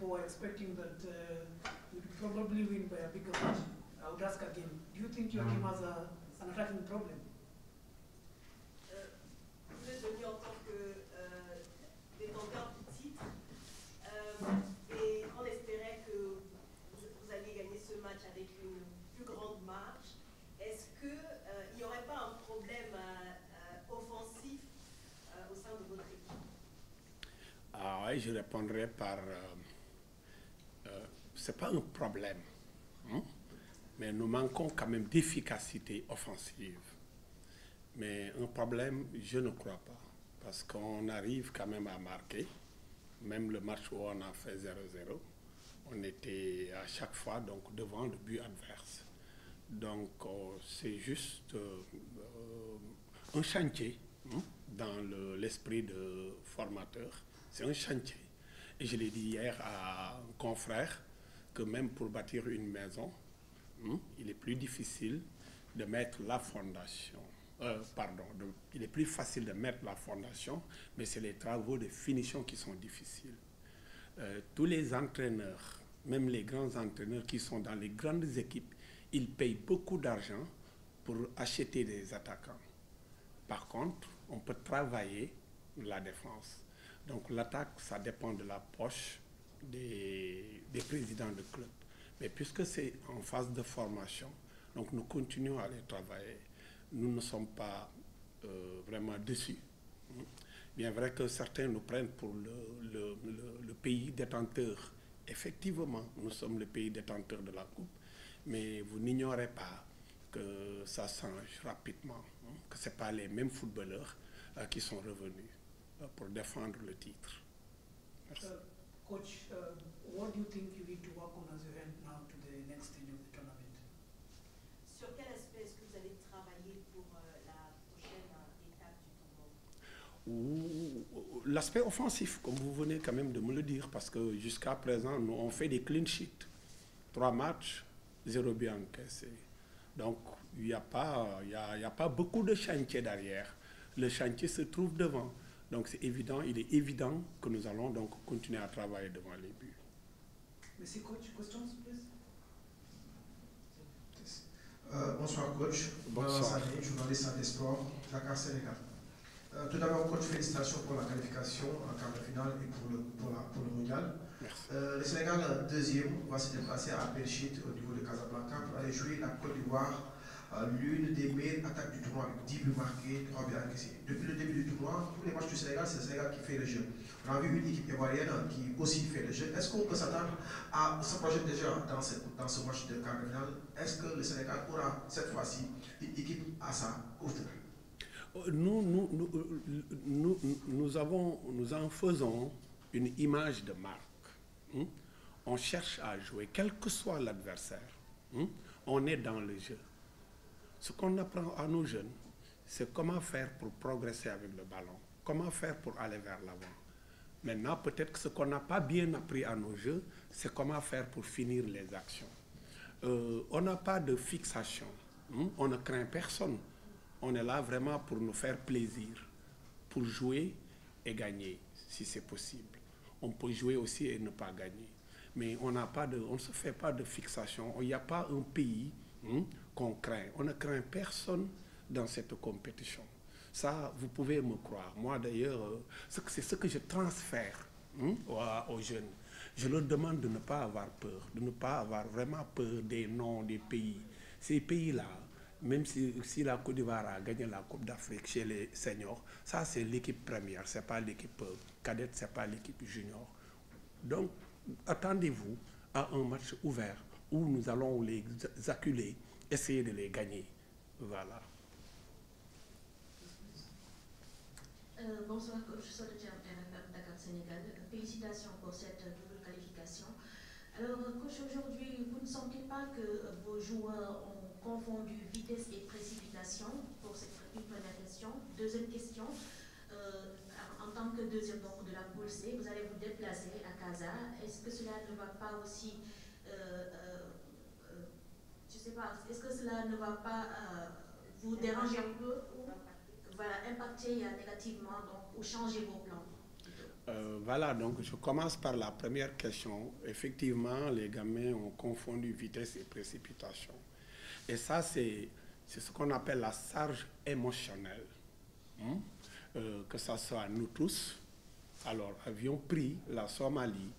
people were expecting that we'd probably win by a bigger margin. I would ask again, do you think your team has an attacking problem? Vous êtes venu en tant que détenteur du titre et on espérait que vous alliez gagner ce match avec une plus grande marge. Est-ce qu'il n'y aurait pas un problème offensif au sein de votre équipe? Ah oui, je répondrai par... c'est pas un problème, hein? Mais nous manquons quand même d'efficacité offensive. Mais un problème, je ne crois pas, parce qu'on arrive quand même à marquer. Même le match où on a fait 0-0, on était à chaque fois donc, devant le but adverse. Donc c'est juste un chantier, hein, dans l'esprit de formateur. C'est un chantier. Et je l'ai dit hier à un confrère que même pour bâtir une maison, hein, il est plus difficile de mettre la fondation. Il est plus facile de mettre la fondation, mais c'est les travaux de finition qui sont difficiles. Tous les entraîneurs, même les grands entraîneurs qui sont dans les grandes équipes, ils payent beaucoup d'argent pour acheter des attaquants. Par contre, on peut travailler la défense. Donc l'attaque, ça dépend de la poche des présidents de club. Mais puisque c'est en phase de formation, donc nous continuons à les travailler. Nous ne sommes pas vraiment déçus. Bien vrai que certains nous prennent pour le pays détenteur. Effectivement, nous sommes le pays détenteur de la Coupe, mais vous n'ignorez pas que ça change rapidement, hein, que ce n'est pas les mêmes footballeurs qui sont revenus pour défendre le titre. Merci. Coach, what do you think you need to work on as you head now to the next stage of the tournament? Sur quel aspect est-ce que vous allez travailler pour la prochaine étape du tournoi? L'aspect offensif, comme vous venez quand même de me le dire, parce que jusqu'à présent, nous, on fait des clean sheets. 3 matchs, 0 but encaissé. Donc, il n'y a pas beaucoup de chantier derrière. Le chantier se trouve devant. Donc, c'est évident, il est évident que nous allons donc continuer à travailler devant les buts. Merci, coach. Questions, please? Bonsoir, coach. Bonsoir. Journaliste à des sports, Dakar, Sénégal. Tout d'abord, coach, félicitations pour la qualification en quart de finale et pour le mondial. Merci. Le Sénégal, deuxième, va se déplacer à Belchite au niveau de Casablanca pour aller jouer la Côte d'Ivoire, l'une des meilleures attaques du tournoi avec 10 buts marqués, 3 buts encaissés. Depuis le début du tournoi, tous les matchs du Sénégal, c'est le Sénégal qui fait le jeu. On a vu une équipe ivoirienne qui aussi fait le jeu. Est-ce qu'on peut s'attendre à se projeter déjà dans ce match de quart de finale? Est-ce que le Sénégal aura cette fois-ci une équipe à sa hauteur? Nous en faisons une image de marque. Hein? On cherche à jouer, quel que soit l'adversaire. Hein? On est dans le jeu. Ce qu'on apprend à nos jeunes, c'est comment faire pour progresser avec le ballon, comment faire pour aller vers l'avant. Maintenant, peut-être que ce qu'on n'a pas bien appris à nos jeux, c'est comment faire pour finir les actions. On n'a pas de fixation, hein? On ne craint personne. On est là vraiment pour nous faire plaisir, pour jouer et gagner, si c'est possible. On peut jouer aussi et ne pas gagner. Mais on ne se fait pas de fixation. Il n'y a pas un pays, hein, qu'on craint. On ne craint personne dans cette compétition. Ça, vous pouvez me croire. Moi, d'ailleurs, c'est ce que je transfère, hein, aux jeunes. Je leur demande de ne pas avoir peur, de ne pas avoir vraiment peur des noms des pays. Ces pays-là, même si la Côte d'Ivoire a gagné la Coupe d'Afrique chez les seniors, ça c'est l'équipe première, ce n'est pas l'équipe cadette, ce n'est pas l'équipe junior. Donc, attendez-vous à un match ouvert où nous allons les acculer, essayer de les gagner. Voilà. Bonsoir, coach Soledjam, RFM Dakar Sénégal. Félicitations pour cette double qualification. Alors, coach, aujourd'hui, vous ne sentez pas que vos joueurs ont confondu vitesse et précipitation? Pour cette première question. Deuxième question, en tant que deuxième donc, de la poule C, vous allez vous déplacer à Casa. Est-ce que cela ne va pas aussi, je sais pas, est-ce que cela ne va pas vous déranger un peu ou voilà, impacter négativement donc, ou changer vos plans? Voilà, donc je commence par la première question. Effectivement, les gamins ont confondu vitesse et précipitation. Et ça, c'est ce qu'on appelle la charge émotionnelle. Que ce soit nous tous, alors avions pris la Somalie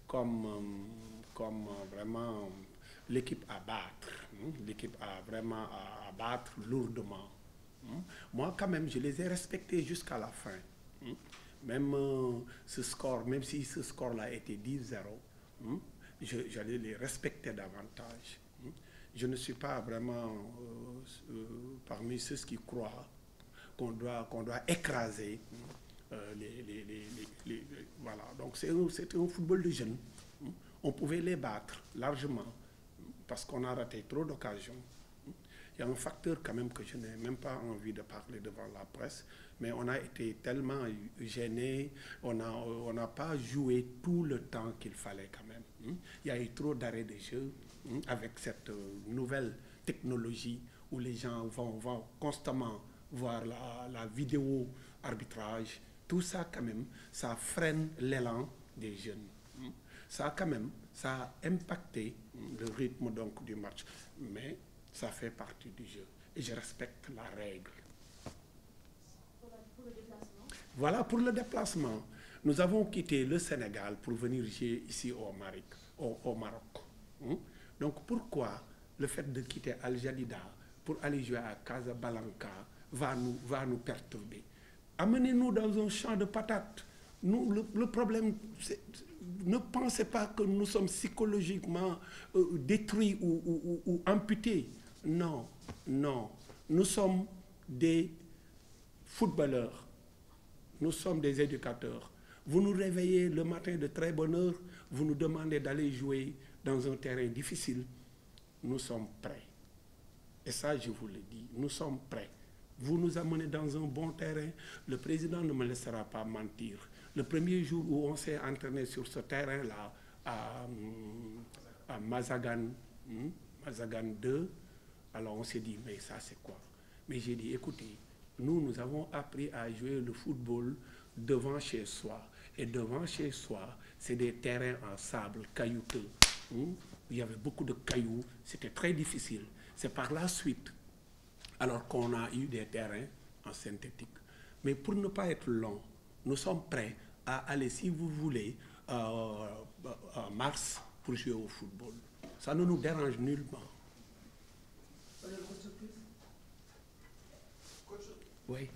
comme vraiment l'équipe à battre, l'équipe à vraiment à battre lourdement. Moi, quand même, je les ai respectés jusqu'à la fin. Même ce score, même si ce score-là était 10-0, j'allais les respecter davantage. Je ne suis pas vraiment parmi ceux qui croient qu'on doit écraser voilà. Donc c'était un football de jeunes. On pouvait les battre largement parce qu'on a raté trop d'occasions. Il y a un facteur quand même que je n'ai même pas envie de parler devant la presse, mais on a été tellement gênés, on n'a pas joué tout le temps qu'il fallait quand même. Il y a eu trop d'arrêts de jeu avec cette nouvelle technologie où les gens vont constamment voir la vidéo arbitrage. Tout ça quand même, ça freine l'élan des jeunes. Ça quand même, ça a impacté le rythme donc du match. Mais ça fait partie du jeu. Et je respecte la règle. Pour le déplacement. Voilà pour le déplacement. Nous avons quitté le Sénégal pour venir jouer ici au Maroc. Donc pourquoi le fait de quitter Al Jadida pour aller jouer à Casablanca va nous perturber? Amenez-nous dans un champ de patates. Nous, le problème, c'est, ne pensez pas que nous sommes psychologiquement détruits ou amputés. Non, non. Nous sommes des footballeurs. Nous sommes des éducateurs. Vous nous réveillez le matin de très bonne heure, vous nous demandez d'aller jouer dans un terrain difficile. Nous sommes prêts. Et ça, je vous le dis, nous sommes prêts. Vous nous amenez dans un bon terrain, le président ne me laissera pas mentir. Le premier jour où on s'est entraîné sur ce terrain-là, à Mazagan, Mazagan 2, alors on s'est dit, mais ça c'est quoi? Mais j'ai dit, écoutez, nous avons appris à jouer le football devant chez soi. Et devant chez soi, c'est des terrains en sable, caillouteux. Il y avait beaucoup de cailloux, c'était très difficile. C'est par la suite, alors qu'on a eu des terrains en synthétique. Mais pour ne pas être long, nous sommes prêts à aller, si vous voulez, en mars pour jouer au football. Ça ne nous dérange nullement. Oui.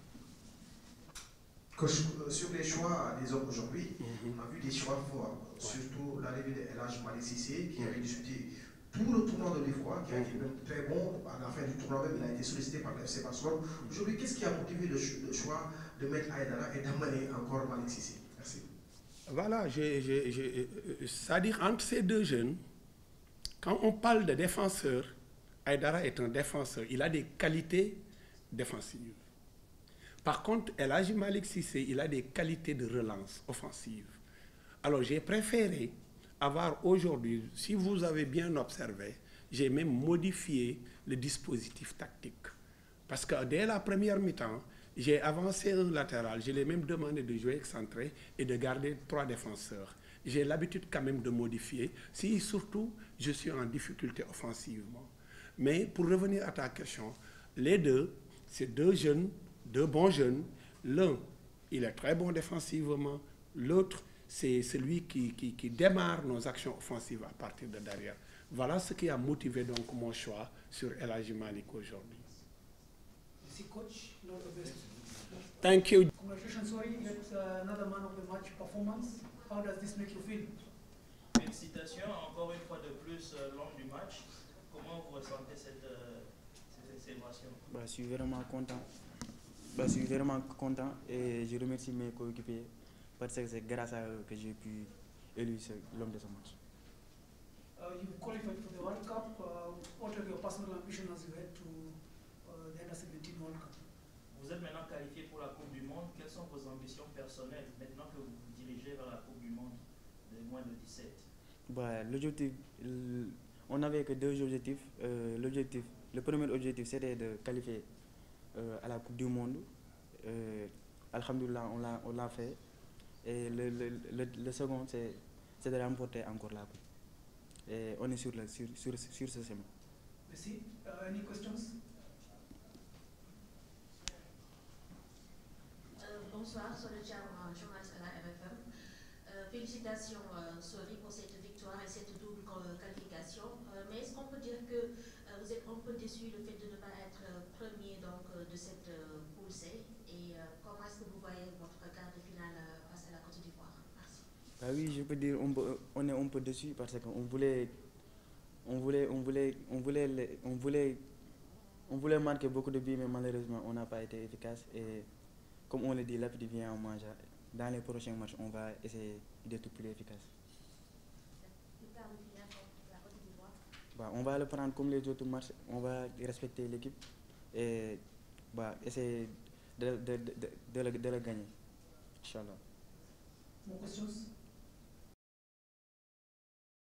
Coach, sur les choix des hommes aujourd'hui, on a vu des choix forts, surtout l'arrivée de El Hadj Malick Cissé, qui avait disputé tout le tournoi de l'IFOA, qui a été même très bon. À la fin du tournoi même, il a été sollicité par le FC Barcelone. Aujourd'hui, qu'est-ce qui a motivé le choix de mettre Aïdara et d'amener encore Malick Cissé? Merci. Voilà, c'est-à-dire entre ces deux jeunes, quand on parle de défenseur, Aïdara est un défenseur. Il a des qualités défensives. Par contre, El Hadj Malick Cissé, il a des qualités de relance offensive. Alors, j'ai préféré avoir aujourd'hui, si vous avez bien observé, j'ai même modifié le dispositif tactique. Parce que dès la première mi-temps, j'ai avancé un latéral, je l'ai même demandé de jouer excentré et de garder 3 défenseurs. J'ai l'habitude quand même de modifier, si surtout je suis en difficulté offensivement. Mais pour revenir à ta question, les deux, c'est deux bons jeunes. L'un, il est très bon défensivement. L'autre, c'est celui qui démarre nos actions offensives à partir de derrière. Voilà ce qui a motivé donc mon choix sur El Hadj Malick aujourd'hui. Merci coach, all the best. Thank you. Congratulations, sorry, that's another man of the match performance. How does this make you feel? Félicitations encore une fois de plus lors du match. Comment vous ressentez cette célébration? Je suis vraiment content. Je suis vraiment content et je remercie mes coéquipiers parce que c'est grâce à eux que j'ai pu élire l'homme de ce match. You qualified for the World Cup. What are your personal ambitions as you head to the Under-17 World Cup? Vous êtes maintenant qualifié pour la Coupe du Monde. Quelles sont vos ambitions personnelles maintenant que vous vous dirigez vers la Coupe du Monde de moins de 17? L'objectif, on n'avait que 2 objectifs. Le premier objectif, c'était de qualifier à la Coupe du Monde. Alhamdoulilah, on l'a fait. Et le second, c'est de remporter encore la coupe. Et on est sur ce chemin. Merci. Any questions? Bonsoir, Sonia Thiam, journaliste à la RFM. Félicitations, Sori, pour cette victoire et cette double qualification. Mais est-ce qu'on peut dire que vous êtes un peu déçu le fait de ne pas être premier donc, de cette poule C? Et comment est-ce que vous voyez votre quart de finale face à la Côte d'Ivoire? Merci. Bah oui, je peux dire on est un peu déçu parce qu'on voulait marquer beaucoup de buts, mais malheureusement on n'a pas été efficace. Et comme on le dit, l'appétit vient en mangeant. Dans les prochains matchs, on va essayer d'être plus efficace. Le quart de finale contre la Côte d'Ivoire? Bah, on va le prendre comme les autres matchs, on va respecter l'équipe et bah, essayer de le gagner. Inch'Allah. More questions?